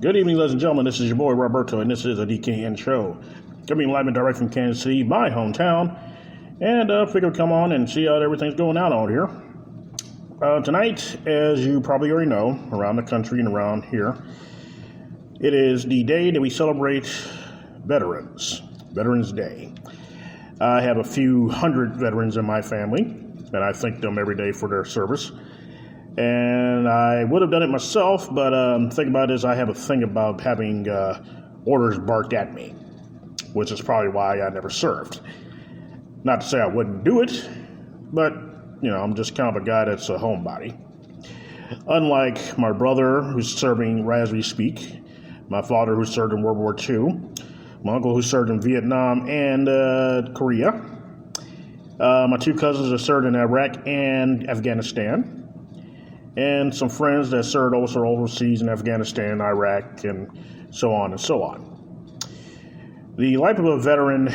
Good evening, ladies and gentlemen. This is your boy Roberto, and this is a DKN show. Coming live and direct from Kansas City, my hometown. And figured come on and see how everything's going out here. Tonight, as you probably already know, around the country and around here, it is the day that we celebrate Veterans Day. I have a few hundred veterans in my family, and I thank them every day for their service. And I would have done it myself, but the thing about it is I have a thing about having orders barked at me, which is probably why I never served. Not to say I wouldn't do it, but, I'm just kind of a guy that's a homebody. Unlike my brother, who's serving right as we speak, my father, who served in World War II, my uncle, who served in Vietnam and Korea, my two cousins that served in Iraq and Afghanistan, and some friends that served also overseas in Afghanistan, Iraq, and so on and so on. The life of a veteran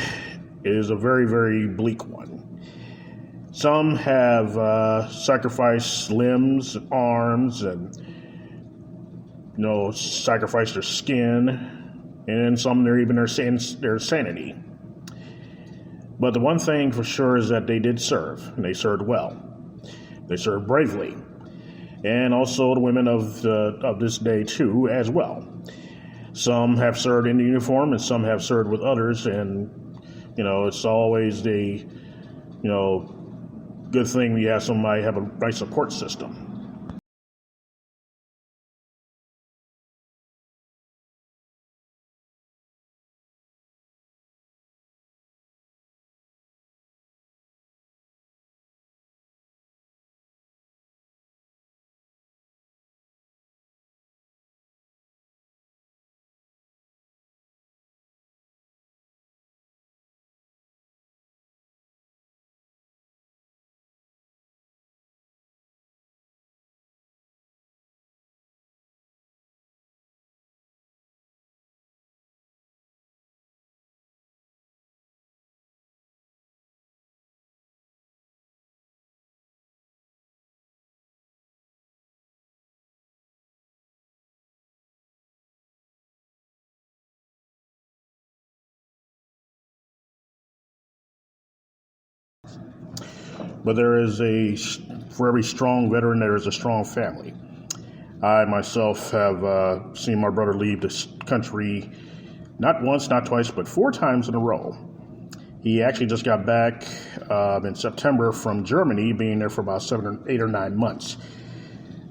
is a very, very bleak one. Some have sacrificed limbs, arms, and sacrificed their skin, and some they're even their sanity. But the one thing for sure is that they did serve, and they served well. They served bravely. And also the women of this day too, as well. Some have served in the uniform, and some have served with others. And it's always the good thing we have somebody have a nice support system. But there is for every strong veteran, there is a strong family. I myself have seen my brother leave this country not once, not twice, but 4 times in a row. He actually just got back in September from Germany, being there for about 8 or 9 months.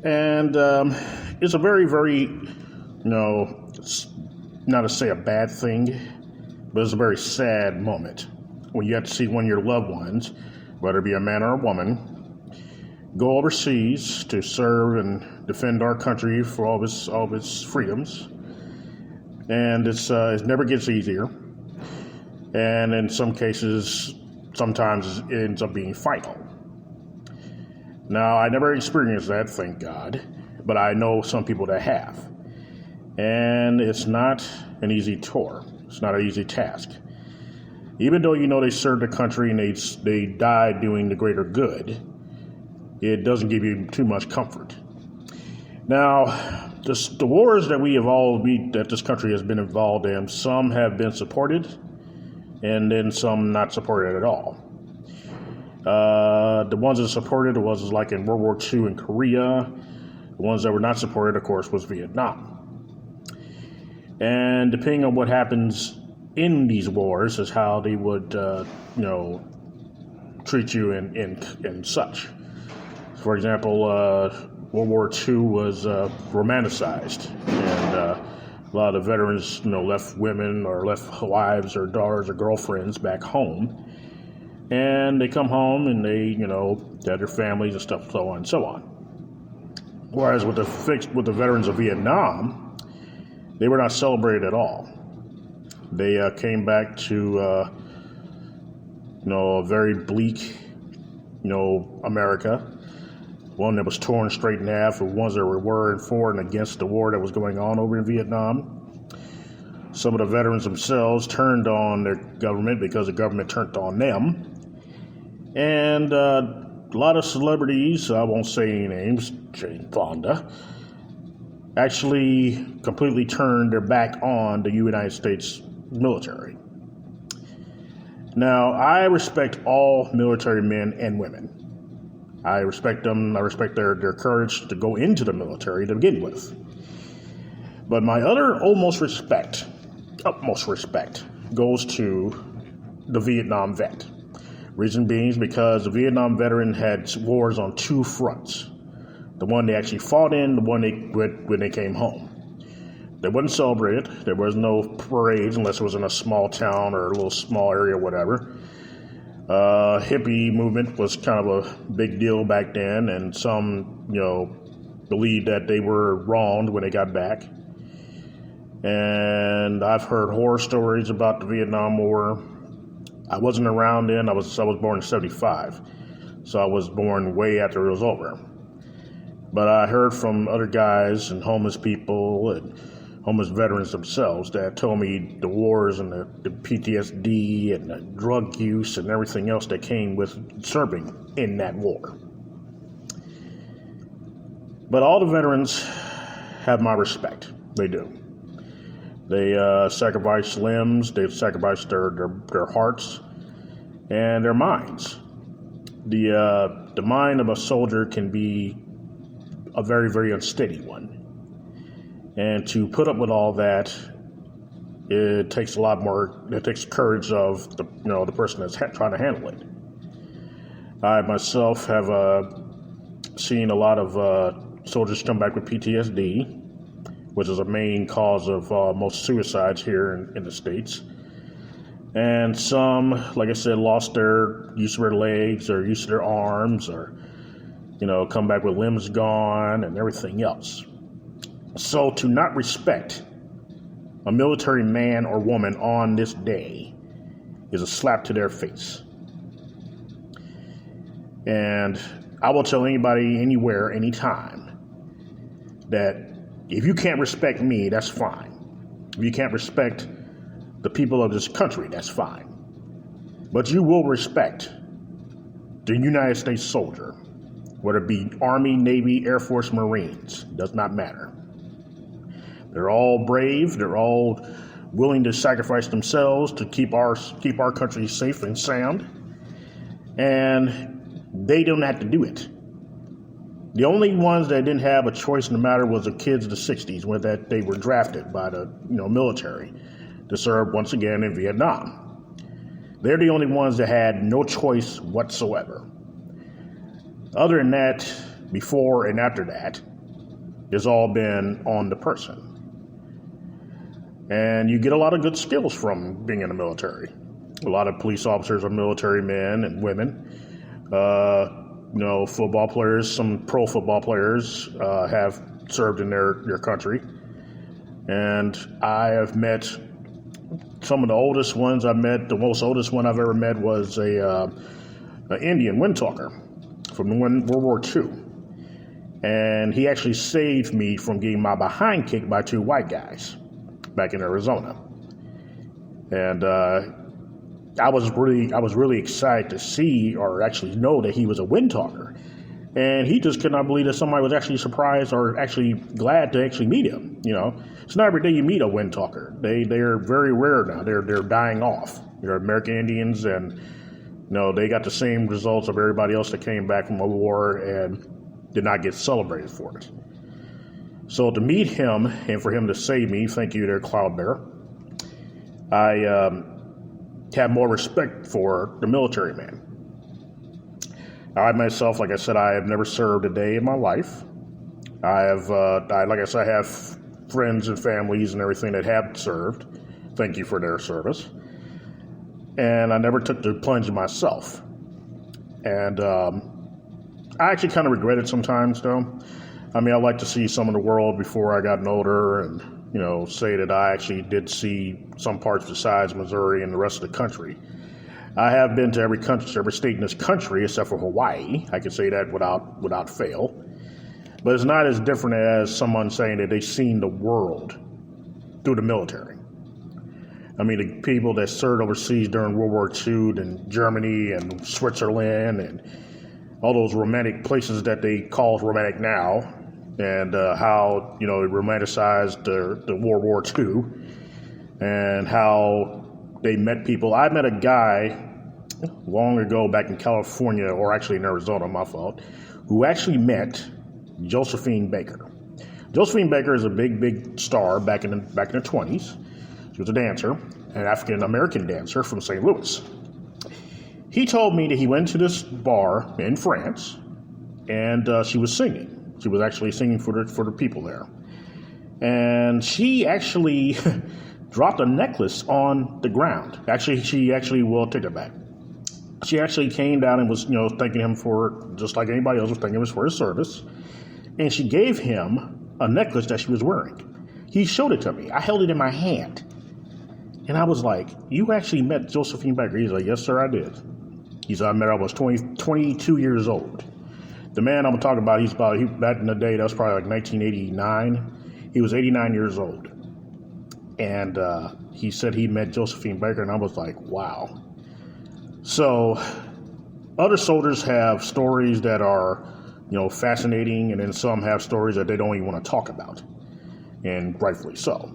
And it's a very, very, not to say a bad thing, but it's a very sad moment when you have to see one of your loved ones, whether it be a man or a woman, go overseas to serve and defend our country for all of its freedoms. And it never gets easier. And in some cases, sometimes it ends up being final. Now, I never experienced that, thank God, but I know some people that have. And it's not an easy tour. It's not an easy task. Even though they served the country and they died doing the greater good, it doesn't give you too much comfort. Now, the wars that this country has been involved in, some have been supported, and then some not supported at all. The ones that supported was like in World War II and Korea. The ones that were not supported, of course, was Vietnam. And depending on what happens in these wars is how they would, treat you and such. For example, World War II was romanticized, and a lot of the veterans, left women or left wives or daughters or girlfriends back home, and they come home and they, have their families and stuff, so on and so on. Whereas with the veterans of Vietnam, they were not celebrated at all. They came back to, a very bleak, America. One that was torn straight in half, or ones that were for and against the war that was going on over in Vietnam. Some of the veterans themselves turned on their government because the government turned on them. And a lot of celebrities, I won't say any names, Jane Fonda, actually completely turned their back on the United States military. Now, I respect all military men and women. I respect them. I respect their courage to go into the military to begin with. But my other utmost respect goes to the Vietnam vet. Reason being is because the Vietnam veteran had wars on two fronts. The one they actually fought in, the one when they came home. They wasn't celebrated. There was no parades unless it was in a small town or a little small area or whatever. Hippie movement was kind of a big deal back then, and some, believed that they were wronged when they got back. And I've heard horror stories about the Vietnam War. I wasn't around then. I was born in 1975, so I was born way after it was over. But I heard from other guys and homeless people and homeless veterans themselves that told me the wars and the PTSD and the drug use and everything else that came with serving in that war. But all the veterans have my respect. They do. They sacrifice limbs, they sacrifice their hearts and their minds. The mind of a soldier can be a very, very unsteady one. And to put up with all that, it takes a lot more, it takes courage of the person that's trying to handle it. I myself have seen a lot of soldiers come back with PTSD, which is a main cause of most suicides here in the States. And some, like I said, lost their use of their legs or use of their arms, or, come back with limbs gone and everything else. So to not respect a military man or woman on this day is a slap to their face. And I will tell anybody, anywhere, anytime, that if you can't respect me, that's fine. If you can't respect the people of this country, that's fine. But you will respect the United States soldier, whether it be Army, Navy, Air Force, Marines, does not matter. They're all brave. They're all willing to sacrifice themselves to keep our country safe and sound. And they don't have to do it. The only ones that didn't have a choice in the matter was the kids of the 60s, when that they were drafted by the military to serve once again in Vietnam. They're the only ones that had no choice whatsoever. Other than that, before and after that, it's all been on the person. And you get a lot of good skills from being in the military. A lot of police officers are military men and women. Football players, some pro football players have served in their country. And I have met some of the oldest ones I've met. The most oldest one I've ever met was an Indian windtalker from World War II. And he actually saved me from getting my behind kicked by two white guys back in Arizona. And I was really excited to see, or actually know, that he was a wind talker. And he just could not believe that somebody was actually surprised or actually glad to actually meet him. It's not every day you meet a wind talker. They're very rare now. They're dying off. They're American Indians, and they got the same results of everybody else that came back from a war and did not get celebrated for it. So to meet him and for him to save me, thank you there, Cloud Bear, I have more respect for the military man. I myself, like I said, I have never served a day in my life. I have friends and families and everything that have served. Thank you for their service. And I never took the plunge myself. And I actually kind of regret it sometimes, though. I mean, I like to see some of the world before I got older, and say that I actually did see some parts besides Missouri and the rest of the country. I have been to every state in this country except for Hawaii. I can say that without fail. But it's not as different as someone saying that they've seen the world through the military. I mean, the people that served overseas during World War II in Germany and Switzerland and all those romantic places that they call romantic now, and how, it romanticized the World War II, and how they met people. I met a guy long ago back in California, or actually in Arizona, my fault, who actually met Josephine Baker. Josephine Baker is a big star back in the 20s. She was a dancer, an African-American dancer from St. Louis. He told me that he went to this bar in France, and she was singing. She was actually singing for the people there. And she actually dropped a necklace on the ground. Well, take it back. She actually came down and was, thanking him for, just like anybody else was thanking him for his service. And she gave him a necklace that she was wearing. He showed it to me. I held it in my hand. And I was like, you actually met Josephine Baker? He's like, yes, sir, I did. He said, I met her, I was 22 years old. The man I'm talking about, back in the day, that was probably like 1989. He was 89 years old. And he said he met Josephine Baker, and I was like, wow. So other soldiers have stories that are, fascinating, and then some have stories that they don't even want to talk about, and rightfully so.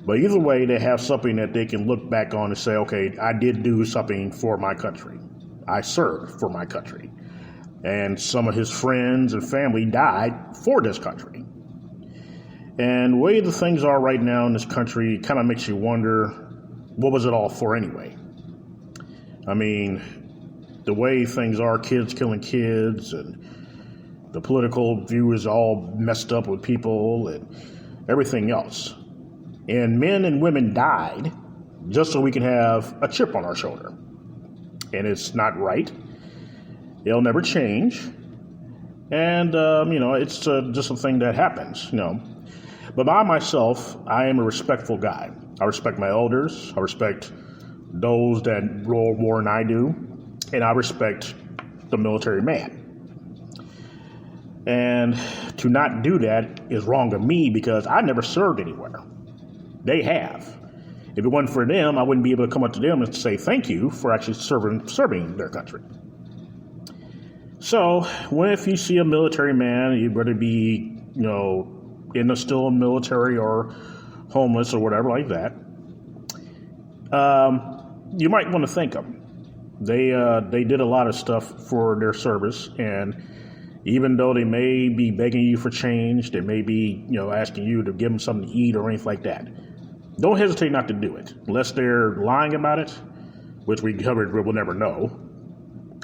But either way, they have something that they can look back on and say, okay, I did do something for my country. I served for my country. And some of his friends and family died for this country. And the way the things are right now in this country kind of makes you wonder, what was it all for anyway? I mean, the way things are, kids killing kids, and the political view is all messed up with people and everything else. And men and women died just so we can have a chip on our shoulder. And it's not right. It'll never change. And, it's just a thing that happens, But by myself, I am a respectful guy. I respect my elders. I respect those that roll more than I do. And I respect the military man. And to not do that is wrong of me because I never served anywhere. They have. If it wasn't for them, I wouldn't be able to come up to them and say thank you for actually serving their country. So, if you see a military man, you'd rather be, in the still military or homeless or whatever like that, you might want to thank them. They did a lot of stuff for their service, and even though they may be begging you for change, they may be, asking you to give them something to eat or anything like that. Don't hesitate not to do it. Unless they're lying about it, which we will never know,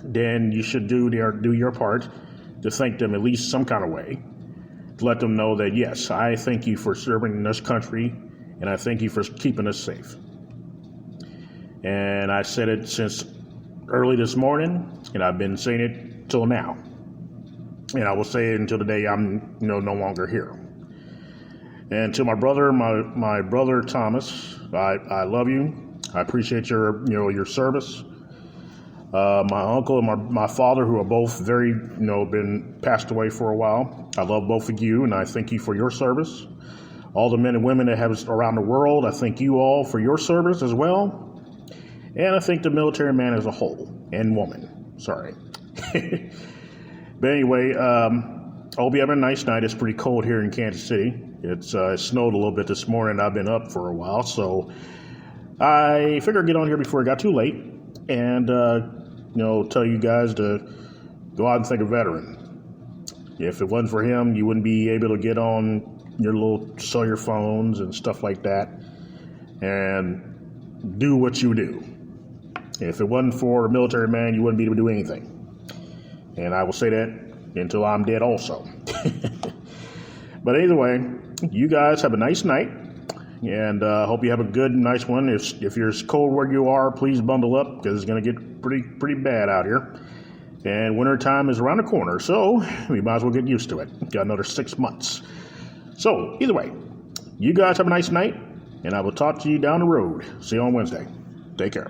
then you should do your part to thank them at least some kind of way. To let them know that, yes, I thank you for serving in this country, and I thank you for keeping us safe. And I said it since early this morning, and I've been saying it till now. And I will say it until the day I'm no longer here. And to my brother Thomas, I love you. I appreciate your service. My uncle and my father, who are both very been passed away for a while. I love both of you, and I thank you for your service. All the men and women that have around the world, I thank you all for your service as well. And I thank the military man as a whole, and woman. Sorry. But anyway, I hope you have a nice night. It's pretty cold here in Kansas City. It snowed a little bit this morning. I've been up for a while, so I figured I'd get on here before it got too late and, tell you guys to go out and thank a veteran. If it wasn't for him, you wouldn't be able to get on your little cellular phones and stuff like that and do what you do. If it wasn't for a military man, you wouldn't be able to do anything. And I will say that until I'm dead also. But either way, you guys have a nice night. And hope you have a good, nice one. If you're as cold where you are, please bundle up because it's going to get pretty bad out here. And winter time is around the corner, so we might as well get used to it. Got another 6 months. So either way, you guys have a nice night, and I will talk to you down the road. See you on Wednesday. Take care.